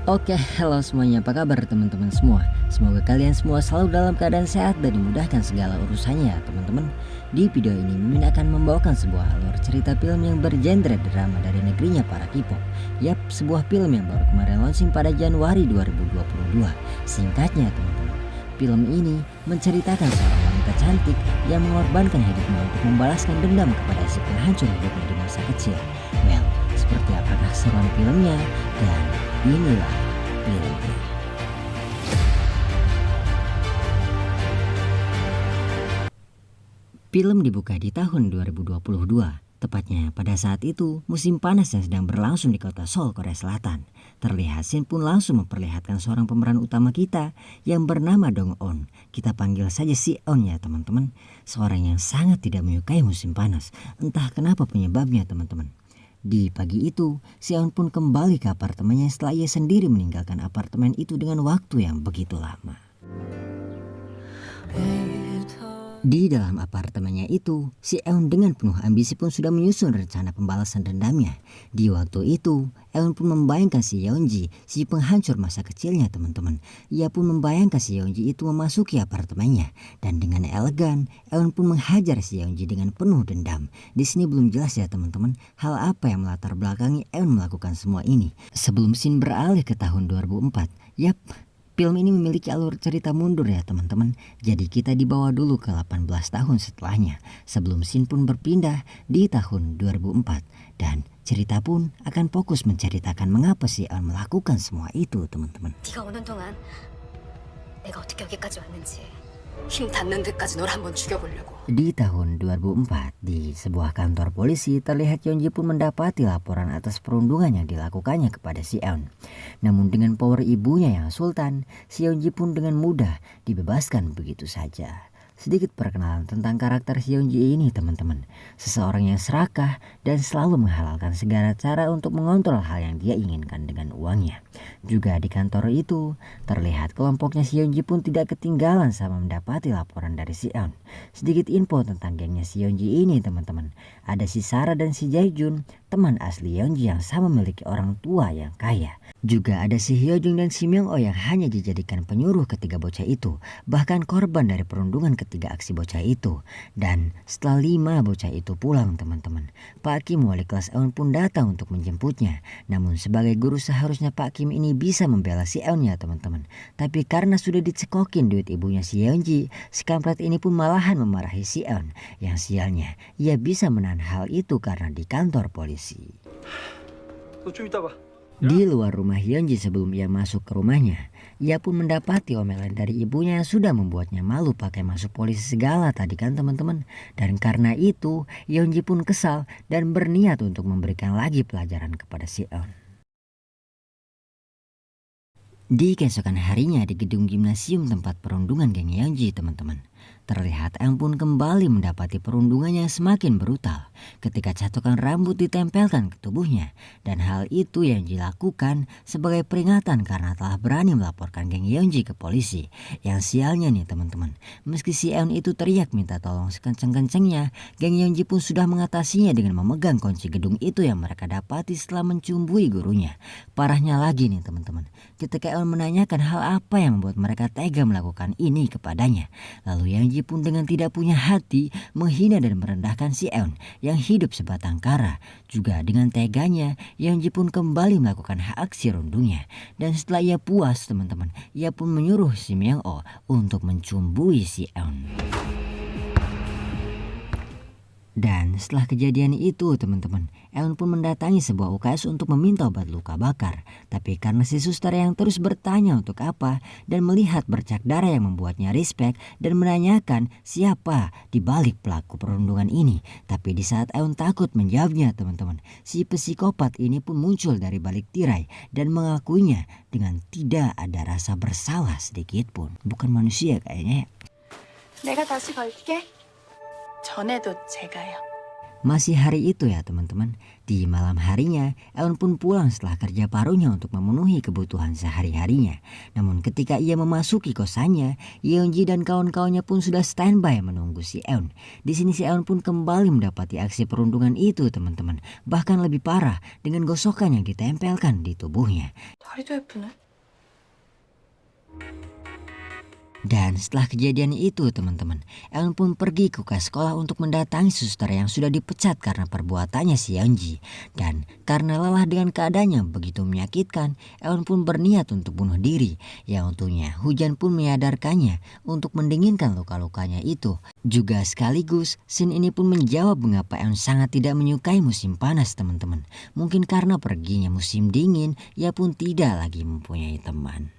Oke, halo semuanya, apa kabar teman-teman semua? Semoga kalian semua selalu dalam keadaan sehat dan dimudahkan segala urusannya ya teman-teman. Di video ini Mimin akan membawakan sebuah alur cerita film yang bergenre drama dari negerinya para K-pop. Yap, sebuah film yang baru kemarin launching pada Januari 2022. Singkatnya teman-teman, film ini menceritakan seorang wanita cantik yang mengorbankan hidupnya untuk membalaskan dendam kepada si penghancur hidupnya di masa kecil. Well, seperti apakah keseruan filmnya? Dan inilah filmnya. Film dibuka di tahun 2022, tepatnya pada saat itu musim panas yang sedang berlangsung di kota Seoul, Korea Selatan. Terlihat scene pun langsung memperlihatkan seorang pemeran utama kita yang bernama Dong-eun. Kita panggil saja si Eun ya teman-teman. Seorang yang sangat tidak menyukai musim panas. Entah kenapa penyebabnya teman-teman. Di pagi itu, si Eun pun kembali ke apartemennya setelah ia sendiri meninggalkan apartemen itu dengan waktu yang begitu lama. Di dalam apartemennya itu, si Eun dengan penuh ambisi pun sudah menyusun rencana pembalasan dendamnya. Di waktu itu, Eun pun membayangkan si Yeonji, si penghancur masa kecilnya teman-teman. Ia pun membayangkan si Yeonji itu memasuki apartemennya. Dan dengan elegan, Eun pun menghajar si Yeonji dengan penuh dendam. Di sini belum jelas ya teman-teman, hal apa yang melatar belakangi Eun melakukan semua ini. Sebelum scene beralih ke tahun 2004, yap, film ini memiliki alur cerita mundur ya teman-teman. Jadi kita dibawa dulu ke 18 tahun setelahnya. Sebelum scene pun berpindah di tahun 2004. Dan cerita pun akan fokus menceritakan mengapa si Eun melakukan semua itu teman-teman. 네가 오는 동안 내가 어떻게 여기까지 왔는지 힘 닿는 데까지 널 한번 죽여보려고. Di tahun 2004, di sebuah kantor polisi terlihat Yeonji pun mendapati laporan atas perundungan yang dilakukannya kepada si Eun. Namun dengan power ibunya yang sultan, si Yeonji pun dengan mudah dibebaskan begitu saja. Sedikit perkenalan tentang karakter si Yeonji ini teman-teman. Seseorang yang serakah dan selalu menghalalkan segala cara untuk mengontrol hal yang dia inginkan dengan uangnya. Juga di kantor itu, terlihat kelompoknya si Yeonji pun tidak ketinggalan sama mendapati laporan dari si Eun. Sedikit info tentang gengnya si Yeonji ini teman-teman. Ada si Sarah dan si Jaejun, teman asli Yeonji yang sama memiliki orang tua yang kaya. Juga ada si Hyojung dan si Myung-oh yang hanya dijadikan penyuruh ketiga bocah itu, bahkan korban dari perundungan ketiga aksi bocah itu. Dan setelah 5 bocah itu pulang teman-teman, Pak Kim wali kelas Eun pun datang untuk menjemputnya. Namun sebagai guru seharusnya Pak Kim ini bisa membela si Eun ya teman-teman. Tapi karena sudah dicekokin duit ibunya si Yeonji, si kampret ini pun malahan memarahi si Eun. Yang sialnya, ia bisa menahan hal itu karena di kantor polisi. Di luar rumah Yeonji sebelum ia masuk ke rumahnya, ia pun mendapati omelan dari ibunya yang sudah membuatnya malu pakai masuk polisi segala tadi kan teman-teman. Dan karena itu, Yeonji pun kesal dan berniat untuk memberikan lagi pelajaran kepada si Eun. Di keesokan harinya di gedung gimnasium tempat perundungan geng Yeonji teman-teman, terlihat Eun pun kembali mendapati perundungannya semakin brutal ketika catukan rambut ditempelkan ke tubuhnya. Dan hal itu yang dilakukan sebagai peringatan karena telah berani melaporkan geng Yeonji ke polisi. Yang sialnya nih teman-teman, meski si Eun itu teriak minta tolong sekenceng-kencengnya, geng Yeonji pun sudah mengatasinya dengan memegang kunci gedung itu yang mereka dapati setelah mencumbui gurunya. Parahnya lagi nih teman-teman, ketika Eun menanyakan hal apa yang membuat mereka tega melakukan ini kepadanya, lalu Yeonji pun dengan tidak punya hati menghina dan merendahkan si Eun yang hidup sebatang kara. Juga dengan teganya, Yeonji pun kembali melakukan aksi rundungnya. Dan setelah ia puas teman-teman, ia pun menyuruh si Myung-oh untuk mencumbui si Eun. Dan setelah kejadian itu teman-teman, Eun pun mendatangi sebuah UKS untuk meminta obat luka bakar. Tapi karena si suster yang terus bertanya untuk apa dan melihat bercak darah yang membuatnya respect dan menanyakan siapa di balik pelaku perundungan ini. Tapi di saat Eun takut menjawabnya teman-teman, si psikopat ini pun muncul dari balik tirai dan mengakuinya dengan tidak ada rasa bersalah sedikit pun. Bukan manusia kayaknya ya. 내가 다시 걸게. 전에도 제가요. Masih hari itu ya teman-teman, di malam harinya Eun pun pulang setelah kerja paruhnya untuk memenuhi kebutuhan sehari-harinya. Namun ketika ia memasuki kosannya, Yeonji dan kawan-kawannya pun sudah standby menunggu si Eun. Di sini si Eun pun kembali mendapati aksi perundungan itu teman-teman. Bahkan lebih parah dengan gosokan yang ditempelkan di tubuhnya. 다리도 예쁘네. Dan setelah kejadian itu teman-teman, Eun pun pergi ke sekolah untuk mendatangi suster yang sudah dipecat karena perbuatannya si Yeonji. Dan karena lelah dengan keadaannya begitu menyakitkan, Eun pun berniat untuk bunuh diri. Yang untungnya hujan pun menyadarkannya untuk mendinginkan luka-lukanya itu. Juga sekaligus scene ini pun menjawab mengapa Eun sangat tidak menyukai musim panas teman-teman. Mungkin karena perginya musim dingin, ia pun tidak lagi mempunyai teman.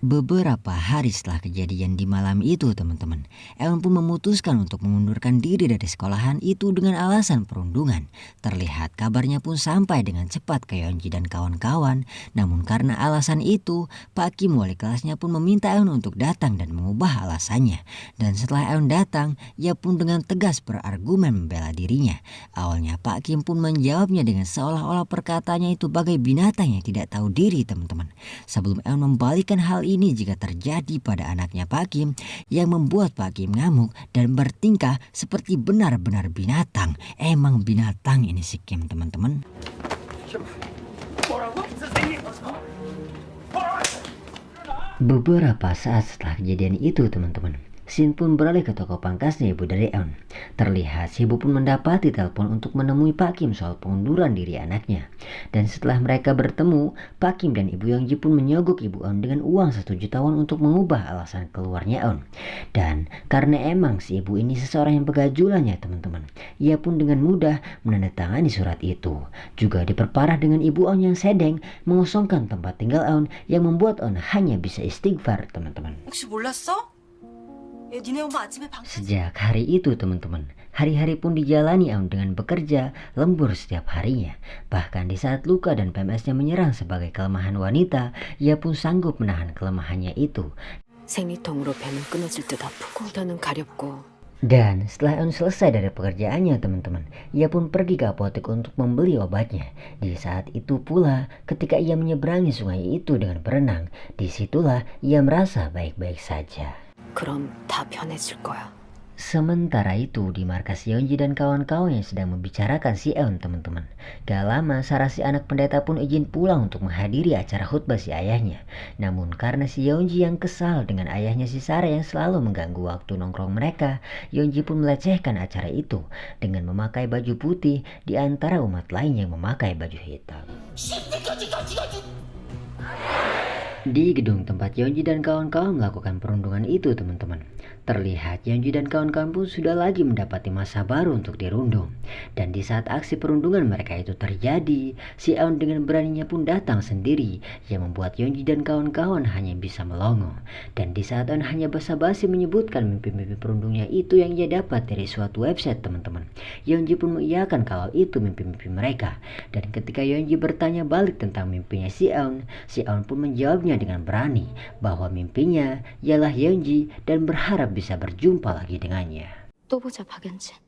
Beberapa hari setelah kejadian di malam itu teman-teman, Eun pun memutuskan untuk mengundurkan diri dari sekolahan itu dengan alasan perundungan. Terlihat kabarnya pun sampai dengan cepat ke Yeonji dan kawan-kawan. Namun karena alasan itu, Pak Kim wali kelasnya pun meminta Eun untuk datang dan mengubah alasannya. Dan setelah Eun datang, ia pun dengan tegas berargumen membela dirinya. Awalnya Pak Kim pun menjawabnya dengan seolah-olah perkataannya itu bagai binatang yang tidak tahu diri teman-teman. Sebelum Eun membalikkan hal ini jika terjadi pada anaknya Pak Kim, yang membuat Pak Kim ngamuk dan bertingkah seperti benar-benar binatang. Emang binatang ini si Kim teman-teman. Beberapa saat setelah kejadian itu teman-teman, Shin pun beralih ke toko pangkasnya ibu dari Eun. Terlihat si ibu pun mendapati telepon untuk menemui Pak Kim soal pengunduran diri anaknya. Dan setelah mereka bertemu, Pak Kim dan ibu Yeonji pun menyogok ibu Eun dengan uang 1 juta won untuk mengubah alasan keluarnya Eun. Dan karena emang si ibu ini seseorang yang begajulan ya teman-teman, ia pun dengan mudah menandatangani surat itu. Juga diperparah dengan ibu Eun yang sedeng mengosongkan tempat tinggal Eun yang membuat Eun hanya bisa istighfar teman-teman. 혹시 몰랐어? 얘 니네 엄마 아침에 Sejak hari itu teman-teman, hari-hari pun dijalani Eun dengan bekerja lembur setiap harinya. Bahkan di saat luka dan PMS-nya menyerang sebagai kelemahan wanita, ia pun sanggup menahan kelemahannya itu. 생리통으로 배는 끊어질 듯 아프고 뼈는 가렵고. Dan setelah Eun selesai dari pekerjaannya teman-teman, ia pun pergi ke apotek untuk membeli obatnya. Di saat itu pula ketika ia menyeberangi sungai itu dengan berenang, disitulah ia merasa baik-baik saja. 그럼 다 편해질 거야. Sementara itu di markas Yeonji dan kawan-kawan yang sedang membicarakan si Eun teman-teman. Gak lama Sarah si anak pendeta pun izin pulang untuk menghadiri acara khutbah si ayahnya. Namun karena si Yeonji yang kesal dengan ayahnya si Sarah yang selalu mengganggu waktu nongkrong mereka, Yeonji pun melecehkan acara itu dengan memakai baju putih di antara umat lain yang memakai baju hitam. Di gedung tempat Yeonji dan kawan-kawan melakukan perundungan itu teman-teman, terlihat Yeonji dan kawan-kawan pun sudah lagi mendapati masa baru untuk dirundung. Dan di saat aksi perundungan mereka itu terjadi, si Eun dengan beraninya pun datang sendiri yang membuat Yeonji dan kawan-kawan hanya bisa melongo. Dan di saat Eun hanya basa-basi menyebutkan mimpi-mimpi perundungnya itu yang ia dapat dari suatu website teman-teman, Yeonji pun mengiyakan kalau itu mimpi-mimpi mereka. Dan ketika Yeonji bertanya balik tentang mimpinya si Eun pun menjawabnya dengan berani bahwa mimpinya ialah Yeonji dan berharap bisa berjumpa lagi dengannya. 또 보자 박연진.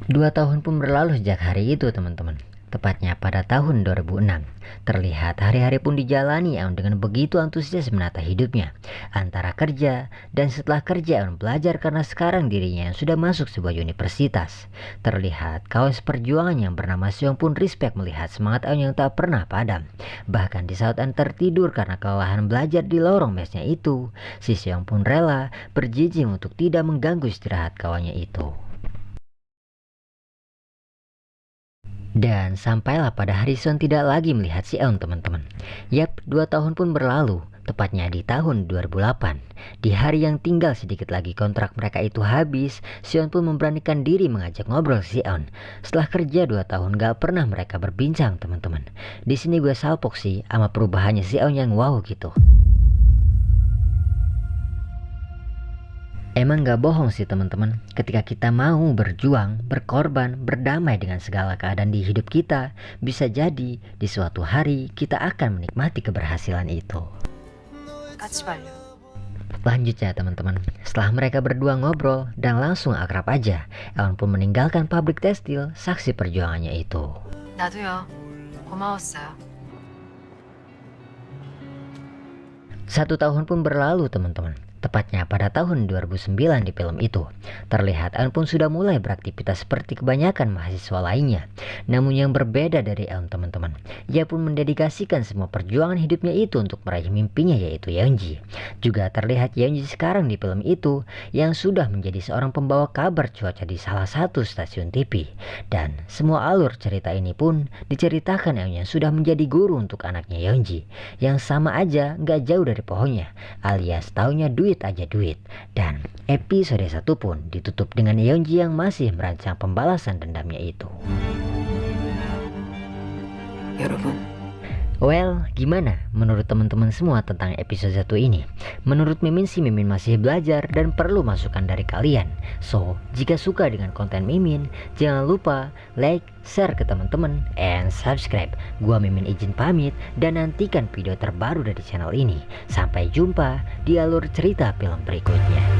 2 tahun pun berlalu sejak hari itu teman-teman. Tepatnya pada tahun 2006. Terlihat hari-hari pun dijalani Eun dengan begitu antusias menata hidupnya. Antara kerja dan setelah kerja Eun belajar karena sekarang dirinya yang sudah masuk sebuah universitas. Terlihat kawan seperjuangan yang bernama Seong pun respect melihat semangat Eun yang tak pernah padam. Bahkan di saat Eun tertidur karena kelelahan belajar di lorong mesnya itu, si Seong pun rela berjijing untuk tidak mengganggu istirahat kawannya itu. Dan sampailah pada hari Seon tidak lagi melihat si Eun teman-teman. Yap, 2 tahun pun berlalu, tepatnya di tahun 2008. Di hari yang tinggal sedikit lagi kontrak mereka itu habis, Seon pun memberanikan diri mengajak ngobrol si Eun. Setelah kerja 2 tahun gak pernah mereka berbincang teman-teman. Di sini gue salpok sih sama perubahannya si Eun yang wow gitu. Emang gak bohong sih teman-teman, ketika kita mau berjuang, berkorban, berdamai dengan segala keadaan di hidup kita, bisa jadi di suatu hari kita akan menikmati keberhasilan itu. Lanjutnya teman-teman, setelah mereka berdua ngobrol dan langsung akrab aja, Eon pun meninggalkan pabrik tekstil saksi perjuangannya itu. 나도요. 고마웠어요. 1 tahun pun berlalu teman-teman. Tepatnya pada tahun 2009 di film itu, terlihat Eun pun sudah mulai beraktivitas seperti kebanyakan mahasiswa lainnya. Namun yang berbeda dari Eun teman-teman, ia pun mendedikasikan semua perjuangan hidupnya itu untuk meraih mimpinya yaitu Yeonji. Juga terlihat Yeonji sekarang di film itu yang sudah menjadi seorang pembawa kabar cuaca di salah satu stasiun TV. Dan semua alur cerita ini pun diceritakan Eun yang sudah menjadi guru untuk anaknya Yeonji, yang sama aja gak jauh dari pohonnya, alias taunya duit aja duit. Dan episode 1 pun ditutup dengan Yeonji yang masih merancang pembalasan dendamnya itu. 여러분, Well, gimana menurut teman-teman semua tentang episode 1 ini? Menurut Mimin sih Mimin masih belajar dan perlu masukan dari kalian. So, jika suka dengan konten Mimin, jangan lupa like, share ke teman-teman, and subscribe. Gua Mimin izin pamit dan nantikan video terbaru dari channel ini. Sampai jumpa di alur cerita film berikutnya.